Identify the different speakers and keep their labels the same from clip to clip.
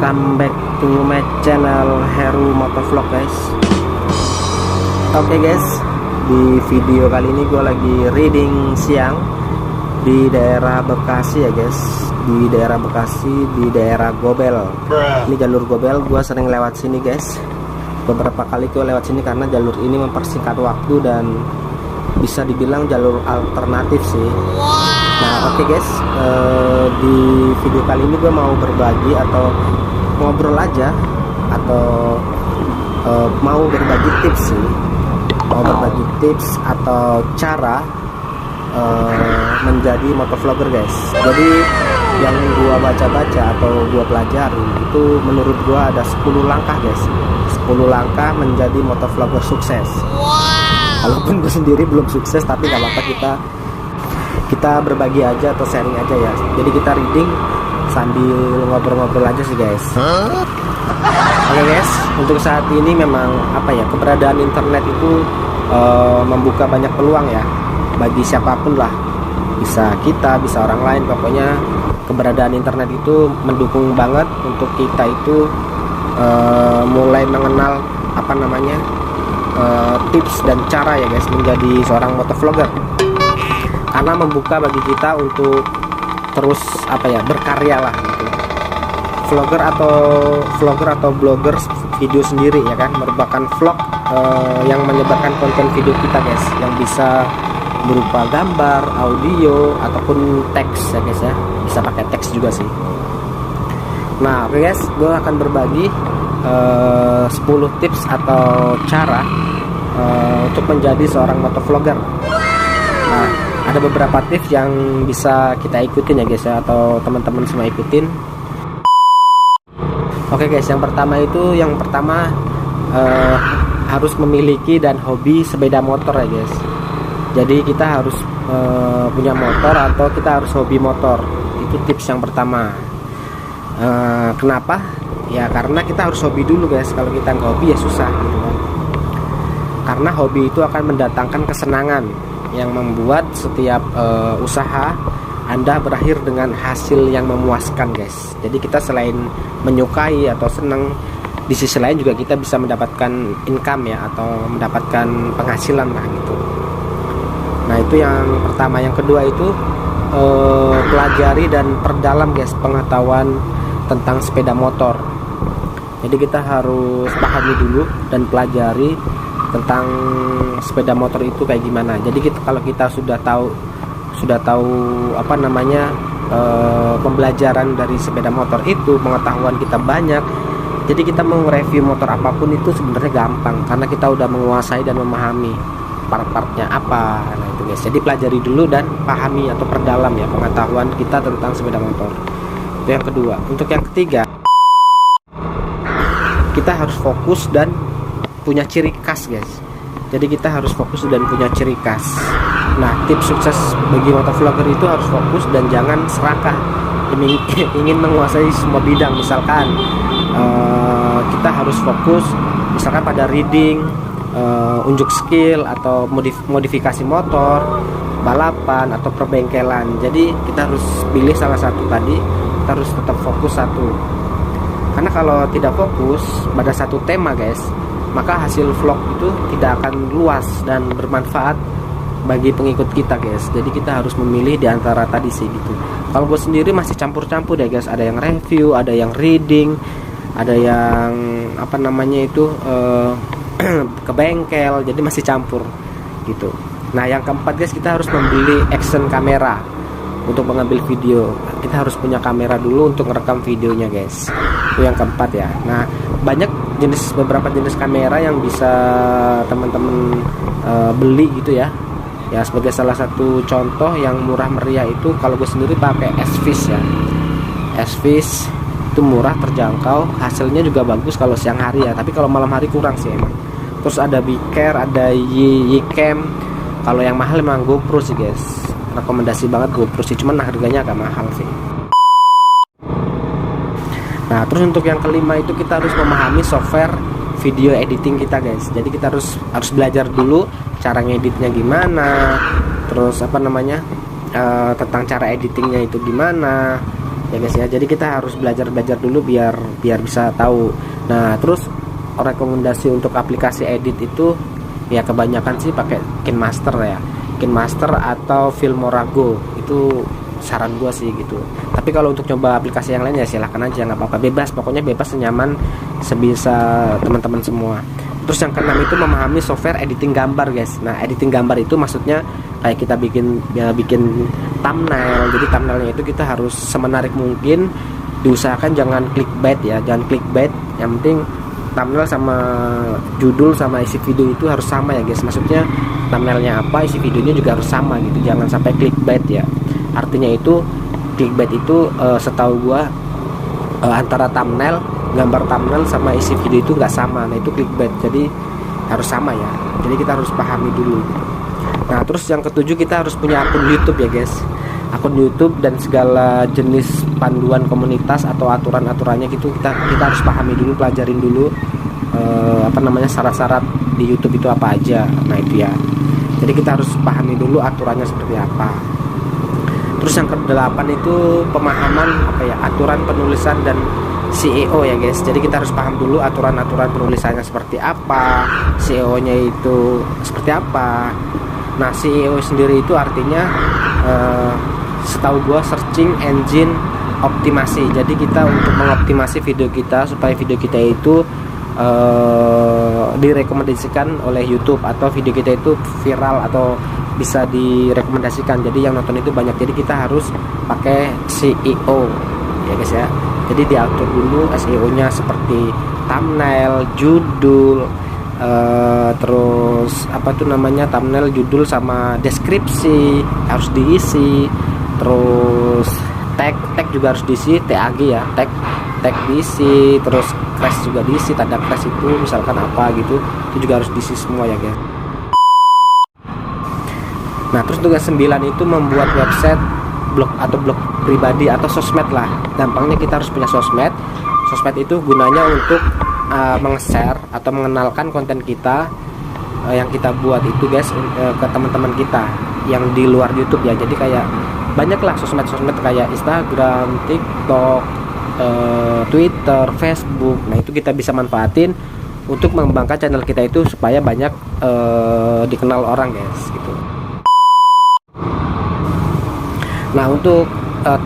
Speaker 1: welcome back to my channel Heru Motovlog guys. Oke guys, di video kali ini gue lagi reading siang di daerah Bekasi ya guys. Di daerah Bekasi, di daerah Gobel. Ini jalur Gobel, gue sering lewat sini guys. Beberapa kali gue lewat sini karena jalur ini mempersingkat waktu dan bisa dibilang jalur alternatif sih. Nah oke guys, di video kali ini gue mau berbagi atau ngobrol aja, atau mau berbagi tips sih. Mau berbagi tips atau cara menjadi motovlogger guys. Jadi yang gua baca-baca atau gua pelajari itu menurut gua ada 10 langkah guys. 10 langkah menjadi motovlogger sukses. Walaupun gue sendiri belum sukses, tapi gak apa-apa, kita berbagi aja atau sharing aja ya. Jadi kita reading sambil ngobrol-ngobrol aja sih guys. Oke guys, untuk saat ini memang keberadaan internet itu membuka banyak peluang ya bagi siapapun lah. Bisa kita, bisa orang lain, pokoknya keberadaan internet itu mendukung banget untuk kita itu mulai mengenal tips dan cara ya guys menjadi seorang motovlogger, karena membuka bagi kita untuk terus berkarya lah gitu. Vlogger atau blogger video sendiri ya kan, merupakan vlog yang menyebarkan konten video kita guys, yang bisa berupa gambar, audio ataupun teks ya guys ya, bisa pakai teks juga sih. Nah oke guys, gue akan berbagi 10 tips atau cara untuk menjadi seorang motovlogger. Nah, ada beberapa tips yang bisa kita ikutin ya guys ya, atau teman-teman semua ikutin. Oke guys, yang pertama harus memiliki dan hobi sepeda motor ya guys. Jadi kita harus punya motor atau kita harus hobi motor. Itu tips yang pertama. Kenapa? Ya karena kita harus hobi dulu guys. Kalau kita nggak hobi ya susah gitu kan. Karena hobi itu akan mendatangkan kesenangan yang membuat setiap usaha Anda berakhir dengan hasil yang memuaskan guys. Jadi kita selain menyukai atau senang, di sisi lain juga kita bisa mendapatkan income ya, atau mendapatkan penghasilan lah gitu. Nah itu yang pertama. Yang kedua itu pelajari dan perdalam guys pengetahuan tentang sepeda motor. Jadi kita harus pahami dulu dan pelajari tentang sepeda motor itu kayak gimana. Jadi kalau kita sudah tahu pembelajaran dari sepeda motor itu, pengetahuan kita banyak, jadi kita mau review motor apapun itu sebenarnya gampang karena kita udah menguasai dan memahami part-partnya apa. Nah itu guys, jadi pelajari dulu dan pahami atau perdalam ya pengetahuan kita tentang sepeda motor. Itu yang kedua. Untuk yang ketiga, kita harus fokus dan punya ciri khas guys. Jadi kita harus fokus dan punya ciri khas. Nah tips sukses bagi motovlogger itu harus fokus dan jangan serakah ingin menguasai semua bidang. Misalkan kita harus fokus misalkan pada reading, unjuk skill atau modifikasi motor, balapan atau perbengkelan. Jadi kita harus pilih salah satu tadi. Kita harus tetap fokus satu. Karena kalau tidak fokus pada satu tema guys, maka hasil vlog itu tidak akan luas dan bermanfaat bagi pengikut kita guys. Jadi kita harus memilih di antara tadi sih gitu. Kalau gue sendiri masih campur-campur deh guys. Ada yang review, ada yang reading, ada yang ke bengkel. Jadi masih campur gitu. Nah yang keempat guys, kita harus membeli action kamera untuk mengambil video. Kita harus punya kamera dulu untuk merekam videonya guys. Itu yang keempat ya. Nah banyak beberapa jenis kamera yang bisa teman-teman beli gitu ya. Ya sebagai salah satu contoh yang murah meriah itu, kalau gue sendiri pakai SVish ya. SVish itu murah, terjangkau, hasilnya juga bagus kalau siang hari ya. Tapi kalau malam hari kurang sih emang. Terus ada Bicare, ada Yicam. Kalau yang mahal emang GoPro sih guys. Rekomendasi banget GoPro sih, cuman harganya agak mahal sih. Nah terus untuk yang kelima itu kita harus memahami software video editing kita guys. Jadi kita harus belajar dulu cara ngeditnya gimana, terus tentang cara editingnya itu gimana ya guys ya. Jadi kita harus belajar dulu biar bisa tahu. Nah terus rekomendasi untuk aplikasi edit itu ya kebanyakan sih pakai KineMaster ya, KineMaster atau Filmora Go, itu saran gua sih gitu. Tapi kalau untuk coba aplikasi yang lain ya silahkan aja, nggak apa-apa, bebas, pokoknya bebas, senyaman sebisa teman-teman semua. Terus yang keenam itu memahami software editing gambar guys. Nah editing gambar itu maksudnya kayak kita bikin thumbnail. Jadi thumbnailnya itu kita harus semenarik mungkin, diusahakan jangan clickbait ya, jangan clickbait. Yang penting thumbnail sama judul sama isi video itu harus sama ya guys. Maksudnya thumbnailnya apa, isi videonya juga harus sama gitu, jangan sampai clickbait ya. Artinya itu clickbait itu setahu gua antara gambar thumbnail sama isi video itu nggak sama. Nah itu clickbait, jadi harus sama ya. Jadi kita harus pahami dulu. Nah terus yang ketujuh, kita harus punya akun YouTube ya guys, akun YouTube dan segala jenis panduan komunitas atau aturan-aturannya gitu kita harus pahami dulu, pelajarin dulu syarat-syarat di YouTube itu apa aja. Nah itu ya, jadi kita harus pahami dulu aturannya seperti apa. Terus yang kedelapan itu pemahaman aturan penulisan dan SEO ya guys. Jadi kita harus paham dulu aturan-aturan penulisannya seperti apa, SEO-nya itu seperti apa. Nah SEO sendiri itu artinya setahu gua searching engine optimasi. Jadi kita untuk mengoptimasi video kita supaya video kita itu direkomendasikan oleh YouTube, atau video kita itu viral atau bisa direkomendasikan, jadi yang nonton itu banyak. Jadi kita harus pakai SEO ya guys ya. Jadi diatur dulu SEO-nya seperti thumbnail, judul, terus thumbnail, judul sama deskripsi harus diisi. Terus tag juga harus diisi, TAG ya, tag diisi. Terus crash juga diisi, tanda crash itu misalkan apa gitu, itu juga harus diisi semua ya guys. Nah terus tugas 9 itu membuat website, blog pribadi atau sosmed lah. Gampangnya kita harus punya sosmed. Sosmed itu gunanya untuk meng-share atau mengenalkan konten kita yang kita buat itu guys ke teman-teman kita yang di luar YouTube ya. Jadi kayak banyaklah sosmed kayak Instagram, TikTok, Twitter, Facebook. Nah itu kita bisa manfaatin untuk mengembangkan channel kita itu supaya banyak dikenal orang guys gitu. Nah untuk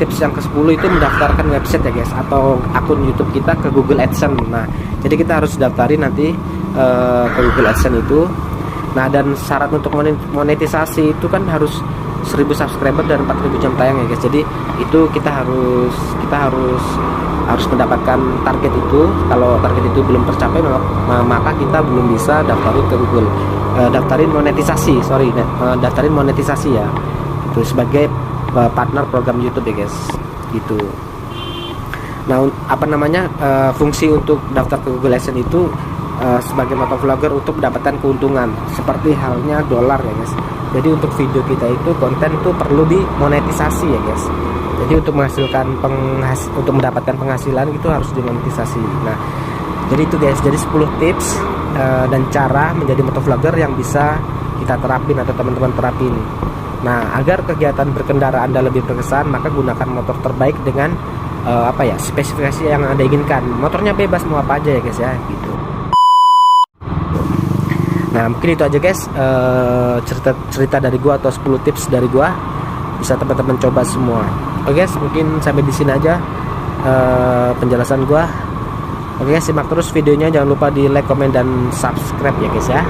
Speaker 1: tips yang ke-10 itu mendaftarkan website ya guys, atau akun YouTube kita ke Google AdSense. Nah jadi kita harus daftarin nanti ke Google AdSense itu. Nah dan syarat untuk monetisasi itu kan harus 1000 subscriber dan 4000 jam tayang ya guys. Jadi itu kita harus mendapatkan target itu. Kalau target itu belum tercapai maka kita belum bisa daftarin ke Google. Daftarin monetisasi ya. Itu sebagai partner program YouTube ya guys gitu. Nah fungsi untuk daftar ke Google AdSense itu sebagai motovlogger untuk mendapatkan keuntungan seperti halnya dolar ya guys. Jadi untuk video kita itu konten itu perlu dimonetisasi ya guys. Jadi untuk untuk mendapatkan penghasilan itu harus dimonetisasi. Nah jadi itu guys, jadi 10 tips dan cara menjadi motovlogger yang bisa kita terapin atau teman-teman terapin. Nah agar kegiatan berkendara Anda lebih berkesan, maka gunakan motor terbaik dengan spesifikasi yang Anda inginkan. Motornya bebas mau apa aja ya guys ya gitu. Nah mungkin itu aja guys, cerita dari gua atau 10 tips dari gua, bisa teman-teman coba semua. Oke guys, mungkin sampai di sini aja penjelasan gua. Oke guys, simak terus videonya, jangan lupa di like, komen, dan subscribe ya guys ya.